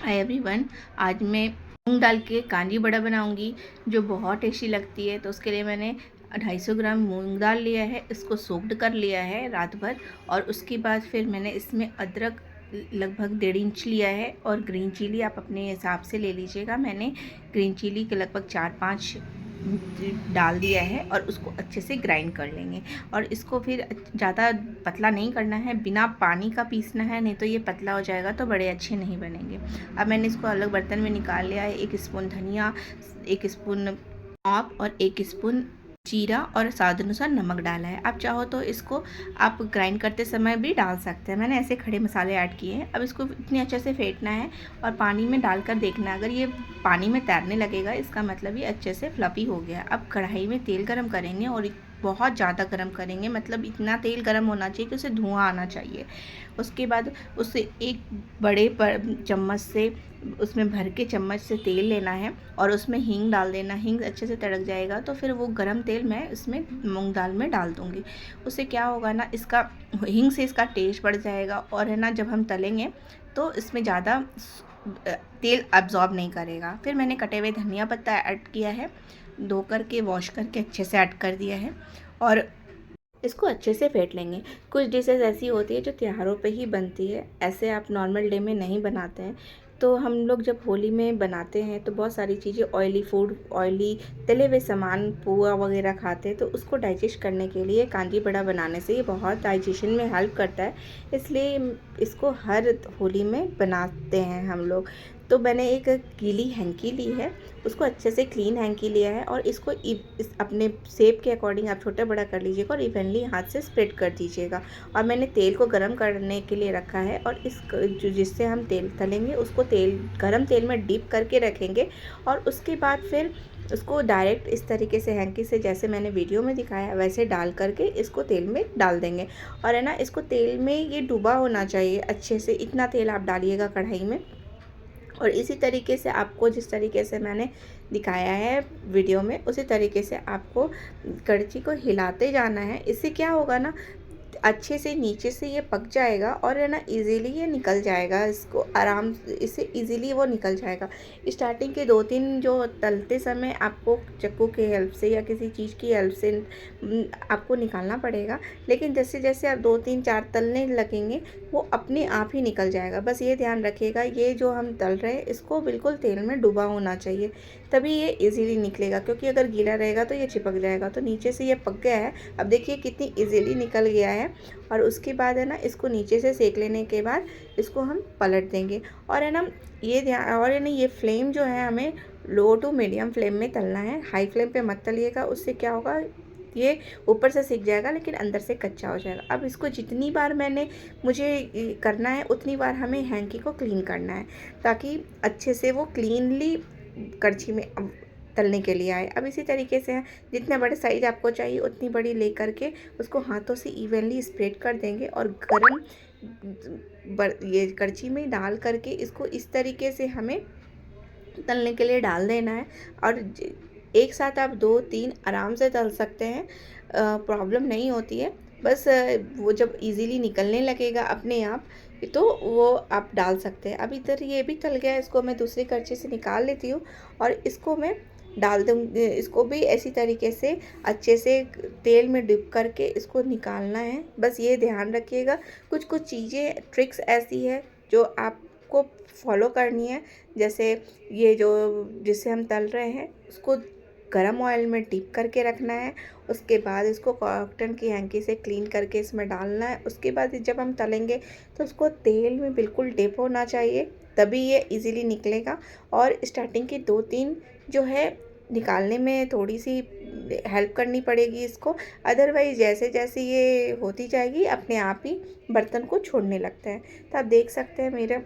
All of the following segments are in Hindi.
Hi everyone. आज मैं मूंग दाल के कांजी बड़ा बनाऊंगी जो बहुत टेस्टी लगती है। तो उसके लिए मैंने 250 ग्राम मूंग दाल लिया है, इसको सोक्ड कर लिया है रात भर। और उसके बाद फिर मैंने इसमें अदरक लगभग 1.5 इंच लिया है और ग्रीन चिली आप अपने हिसाब से ले लीजिएगा। मैंने ग्रीन चिली के लगभग 4-5 डाल दिया है और उसको अच्छे से ग्राइंड कर लेंगे। और इसको फिर ज़्यादा पतला नहीं करना है, बिना पानी का पीसना है, नहीं तो ये पतला हो जाएगा तो बड़े अच्छे नहीं बनेंगे। अब मैंने इसको अलग बर्तन में निकाल लिया है। 1 स्पून धनिया, 1 स्पून सौंफ और 1 स्पून जीरा और स्वाद अनुसार नमक डाला है। आप चाहो तो इसको आप ग्राइंड करते समय भी डाल सकते हैं। मैंने ऐसे खड़े मसाले ऐड किए हैं। अब इसको इतने अच्छे से फेंटना है और पानी में डालकर देखना है। अगर ये पानी में तैरने लगेगा इसका मतलब ये अच्छे से फ्लफी हो गया। अब कढ़ाई में तेल गरम करेंगे और बहुत ज़्यादा गरम करेंगे, मतलब इतना तेल गरम होना चाहिए कि उसे धुआं आना चाहिए। उसके बाद उससे एक बड़े चम्मच से उसमें भर के चम्मच से तेल लेना है और उसमें हींग डाल देना। हींग अच्छे से तड़क जाएगा तो फिर वो गरम तेल मैं इसमें मूंग दाल में डाल दूँगी। उससे क्या होगा ना, इसका हींग से इसका टेस्ट बढ़ जाएगा और है ना, जब हम तलेंगे तो इसमें ज़्यादा तेल अब्जॉर्ब नहीं करेगा। फिर मैंने कटे हुए धनिया पत्ता ऐड किया है, धो करके वॉश करके अच्छे से ऐड कर दिया है और इसको अच्छे से फेंट लेंगे। कुछ डिशेज़ ऐसी होती है जो त्योहारों पे ही बनती है, ऐसे आप नॉर्मल डे में नहीं बनाते हैं। तो हम लोग जब होली में बनाते हैं तो बहुत सारी चीज़ें ऑयली फूड, ऑयली तले हुए सामान, पुआ वगैरह खाते हैं, तो उसको डाइजेस्ट करने के लिए कांजी बड़ा बनाने से ये बहुत डाइजेशन में हेल्प करता है। इसलिए इसको हर होली में बनाते हैं हम लोग। तो मैंने एक गीली हैंकी ली है, उसको अच्छे से क्लीन हैंकी लिया है और इसको इस अपने शेप के अकॉर्डिंग आप छोटा बड़ा कर लीजिएगा और इवनली हाथ से स्प्रेड कर दीजिएगा। और मैंने तेल को गरम करने के लिए रखा है और जिससे हम तेल तलेंगे उसको गरम तेल में डीप करके रखेंगे। और उसके बाद फिर उसको डायरेक्ट इस तरीके से हैंकी से, जैसे मैंने वीडियो में दिखाया वैसे डाल करके इसको तेल में डाल देंगे। और है ना, इसको तेल में ये डूबा होना चाहिए अच्छे से, इतना तेल आप डालिएगा कढ़ाई में। और इसी तरीके से आपको, जिस तरीके से मैंने दिखाया है वीडियो में, उसी तरीके से आपको कड़छी को हिलाते जाना है। इससे क्या होगा ना, अच्छे से नीचे से ये पक जाएगा और है ना इजीली ये निकल जाएगा। इसको आराम इससे इजीली वो निकल जाएगा। स्टार्टिंग के 2-3 जो तलते समय आपको चाकू की हेल्प से या किसी चीज़ की हेल्प से आपको निकालना पड़ेगा, लेकिन जैसे जैसे आप 2-3-4 तलने लगेंगे वो अपने आप ही निकल जाएगा। बस ये ध्यान रखिएगा, ये जो हम तल रहे हैं इसको बिल्कुल तेल में डूबा होना चाहिए, तभी ये इजीली निकलेगा। क्योंकि अगर गीला रहेगा तो ये चिपक जाएगा। तो नीचे से ये पक गया है, अब देखिए कितनी इजीली निकल गया है। और उसके बाद है ना, इसको नीचे से सेक लेने के बाद इसको हम पलट देंगे। और है ना, ये ध्यान, और है ना, ये फ्लेम जो है हमें लो टू मीडियम फ्लेम में तलना है। हाई फ्लेम पे मत तलिएगा, उससे क्या होगा, ये ऊपर से सिक जाएगा लेकिन अंदर से कच्चा हो जाएगा। अब इसको जितनी बार मुझे करना है उतनी बार हमें हैंकी को क्लीन करना है, ताकि अच्छे से वो क्लीनली कड़छी में तलने के लिए आए। अब इसी तरीके से जितने बड़े साइज़ आपको चाहिए उतनी बड़ी ले करके उसको हाथों से इवनली स्प्रेड कर देंगे और गरम ये कड़छी में डाल करके इसको इस तरीके से हमें तलने के लिए डाल देना है। और एक साथ आप 2-3 आराम से तल सकते हैं, प्रॉब्लम नहीं होती है। बस वो जब इजीली निकलने लगेगा अपने आप तो वो आप डाल सकते हैं। अब इधर ये भी तल गया, इसको मैं दूसरी कड़छी से निकाल लेती हूँ और इसको मैं डाल दूँगी। इसको भी इसी तरीके से अच्छे से तेल में डिप करके इसको निकालना है। बस ये ध्यान रखिएगा, कुछ कुछ चीज़ें, ट्रिक्स ऐसी है जो आपको फॉलो करनी है। जैसे ये जो जिसे हम तल रहे हैं उसको गरम ऑयल में डिप करके रखना है। उसके बाद इसको कॉटन की हैंकी से क्लीन करके इसमें डालना है। उसके बाद जब हम तलेंगे तो उसको तेल में बिल्कुल डिप होना चाहिए, तभी ये इजीली निकलेगा। और स्टार्टिंग की 2-3 जो है निकालने में थोड़ी सी हेल्प करनी पड़ेगी इसको, अदरवाइज़ जैसे जैसे ये होती जाएगी अपने आप ही बर्तन को छोड़ने लगता है। तो आप देख सकते हैं मेरा,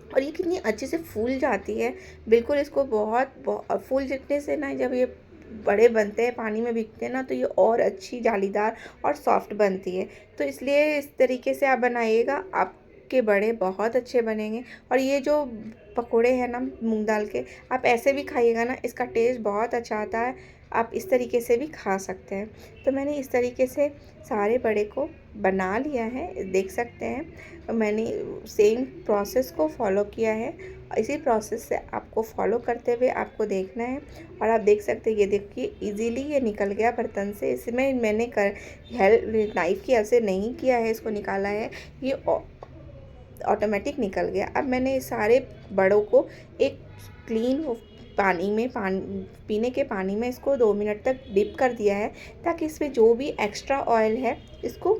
और ये कितनी अच्छे से फूल जाती है बिल्कुल। इसको बहुत फूल जितने से ना, जब ये बड़े बनते हैं पानी में भीगते हैं ना, तो ये और अच्छी जालीदार और सॉफ्ट बनती है। तो इसलिए इस तरीके से आप बनाइएगा, आपके बड़े बहुत अच्छे बनेंगे। और ये जो पकोड़े हैं ना मूंग दाल के, आप ऐसे भी खाइएगा ना, इसका टेस्ट बहुत अच्छा आता है। आप इस तरीके से भी खा सकते हैं। तो मैंने इस तरीके से सारे बड़े को बना लिया है, देख सकते हैं। मैंने सेम प्रोसेस को फॉलो किया है। इसी प्रोसेस से आपको फॉलो करते हुए आपको देखना है। और आप देख सकते हैं, ये देखिए इजीली ये निकल गया बर्तन से। इसमें मैंने नाइफ़ की हेल्प से नहीं किया है, इसको निकाला है, ये ऑटोमेटिक निकल गया। अब मैंने इस सारे बड़ों को एक क्लीन पानी में पीने के पानी में इसको 2 मिनट तक डिप कर दिया है, ताकि इसमें जो भी एक्स्ट्रा ऑयल है इसको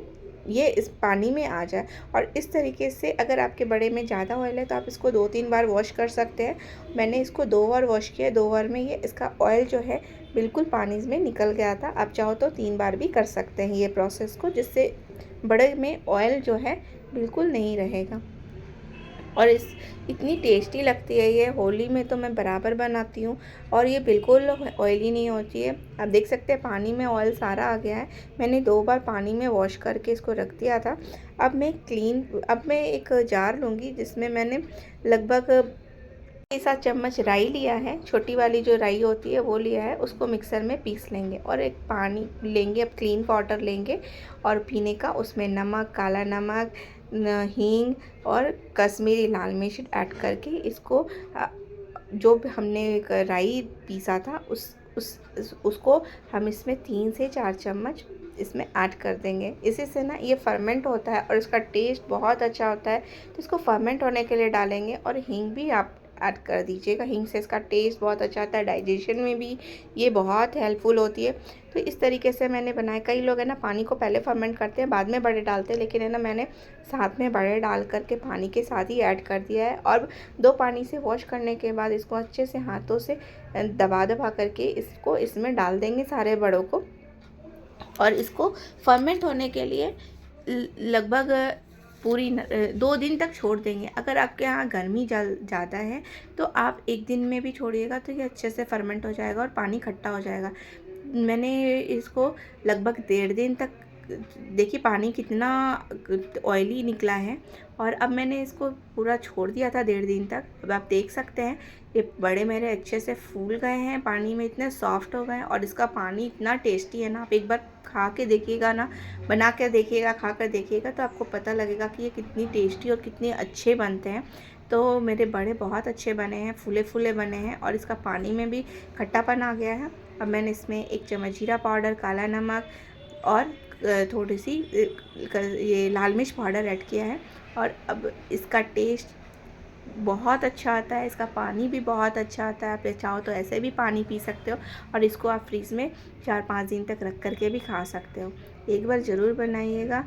ये इस पानी में आ जाए। और इस तरीके से अगर आपके बड़े में ज़्यादा ऑयल है तो आप इसको 2-3 बार वॉश कर सकते हैं। मैंने इसको 2 बार वॉश किया, 2 बार में ये इसका ऑयल जो है बिल्कुल पानी में निकल गया था। आप चाहो तो 3 बार भी कर सकते हैं ये प्रोसेस को, जिससे बड़े में ऑयल जो है बिल्कुल नहीं रहेगा। और इतनी टेस्टी लगती है ये। होली में तो मैं बराबर बनाती हूँ और ये बिल्कुल ऑयली नहीं होती है। आप देख सकते हैं पानी में ऑयल सारा आ गया है। मैंने 2 बार पानी में वॉश करके इसको रख दिया था। अब मैं एक जार लूँगी, जिसमें मैंने लगभग 7 चम्मच राई लिया है। छोटी वाली जो राई होती है वो लिया है। उसको मिक्सर में पीस लेंगे और एक पानी लेंगे, अब क्लीन वाटर लेंगे और पीने का, उसमें नमक, काला नमक, हींग और कश्मीरी लाल मिर्च ऐड करके इसको जो हमने राई पीसा था उसको हम इसमें 3 से 4 चम्मच इसमें ऐड कर देंगे। इसी से ना ये फर्मेंट होता है और इसका टेस्ट बहुत अच्छा होता है। तो इसको फर्मेंट होने के लिए डालेंगे। और हींग भी आप ऐड कर दीजिएगा। हींग से इसका टेस्ट बहुत अच्छा आता है, डाइजेशन में भी ये बहुत हेल्पफुल होती है। तो इस तरीके से मैंने बनाया। कई लोग है ना पानी को पहले फर्मेंट करते हैं, बाद में बड़े डालते हैं, लेकिन है ना मैंने साथ में बड़े डाल करके पानी के साथ ही ऐड कर दिया है। और 2 पानी से वॉश करने के बाद इसको अच्छे से हाथों से दबा करके इसको इसमें डाल देंगे सारे बड़ों को। और इसको फर्मेंट होने के लिए लगभग पूरी 2 दिन तक छोड़ देंगे। अगर आपके यहाँ गर्मी ज़्यादा है तो आप 1 दिन में भी छोड़िएगा तो ये अच्छे से फर्मेंट हो जाएगा और पानी खट्टा हो जाएगा। मैंने इसको लगभग 1.5 दिन तक, देखिए पानी कितना ऑयली निकला है। और अब मैंने इसको पूरा छोड़ दिया था 1.5 दिन तक। अब आप देख सकते हैं ये बड़े मेरे अच्छे से फूल गए हैं, पानी में इतने सॉफ्ट हो गए हैं और इसका पानी इतना टेस्टी है ना। आप एक बार खा के देखिएगा ना, बना कर देखिएगा, खा कर देखिएगा तो आपको पता लगेगा कि ये कितनी टेस्टी और कितने अच्छे बनते हैं। तो मेरे बड़े बहुत अच्छे बने हैं, फूले फूले बने हैं और इसका पानी में भी खट्टापन आ गया है। अब मैंने इसमें 1 चम्मच जीरा पाउडर, काला नमक और थोड़ी सी ये लाल मिर्च पाउडर ऐड किया है। और अब इसका टेस्ट बहुत अच्छा आता है, इसका पानी भी बहुत अच्छा आता है। आप चाहो तो ऐसे भी पानी पी सकते हो और इसको आप फ्रीज़ में 4-5 दिन तक रख करके भी खा सकते हो। एक बार ज़रूर बनाइएगा,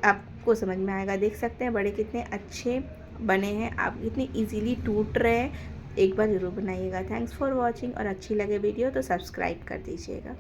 आपको समझ में आएगा। देख सकते हैं बड़े कितने अच्छे बने हैं, आप कितनी इजीली टूट रहे हैं। एक बार ज़रूर बनाइएगा। Thanks for watching. और अच्छी लगे वीडियो तो सब्सक्राइब कर दीजिएगा।